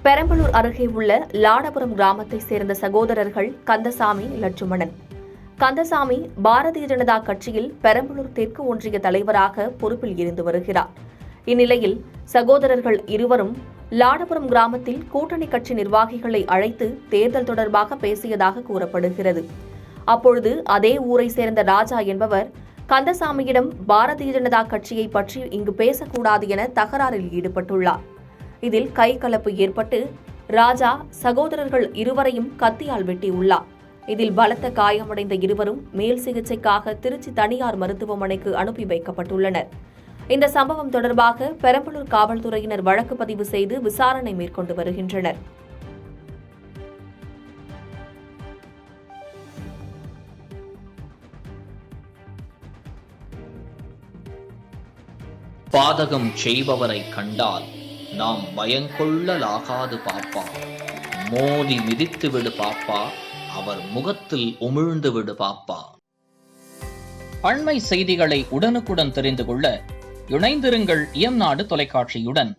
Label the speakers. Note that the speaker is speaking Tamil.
Speaker 1: பெரம்பலூர் அருகே உள்ள லாடபுரம் கிராமத்தை சேர்ந்த சகோதரர்கள் கந்தசாமி, லட்சுமணன். கந்தசாமி பாரதிய ஜனதா கட்சியில் பெரம்பலூர் தெற்கு ஒன்றிய தலைவராக பொறுப்பில் இருந்து வருகிறார். இந்நிலையில் சகோதரர்கள் இருவரும் லாடபுரம் கிராமத்தில் கூட்டணி கட்சி நிர்வாகிகளை அழைத்து தேர்தல் தொடர்பாக பேசியதாக கூறப்படுகிறது. அப்பொழுது அதே ஊரை சேர்ந்த ராஜா என்பவர் கந்தசாமியிடம் பாரதிய ஜனதா கட்சியை பற்றி இங்கு பேசக்கூடாது என தகராறில் ஈடுபட்டுள்ளார். இதில் கைகலப்பு ஏற்பட்டு ராஜா சகோதரர்கள் இருவரையும் கத்தியால் வெட்டியுள்ளார். இதில் பலத்த காயமடைந்த இருவரும் மேல் சிகிச்சைக்காக திருச்சி தனியார் மருத்துவமனைக்கு அனுப்பி வைக்கப்பட்டுள்ளனர். இந்த சம்பவம் தொடர்பாக பெரம்பலூர் காவல்துறையினர் வழக்கு பதிவு செய்து விசாரணை மேற்கொண்டு வருகின்றனர்.
Speaker 2: பாதகம் செய்பவரை கண்டால் நாம் பயங்கொள்ளலாகாது பாப்பா. மோதி மிதித்து விடு பாப்பா, அவர் முகத்தில் உமிழ்ந்து விடு பாப்பா. அண்மை செய்திகளை உடனுக்குடன் தெரிந்து கொள்ள இணைந்திருங்கள் இயம்நாடு தொலைக்காட்சியுடன்.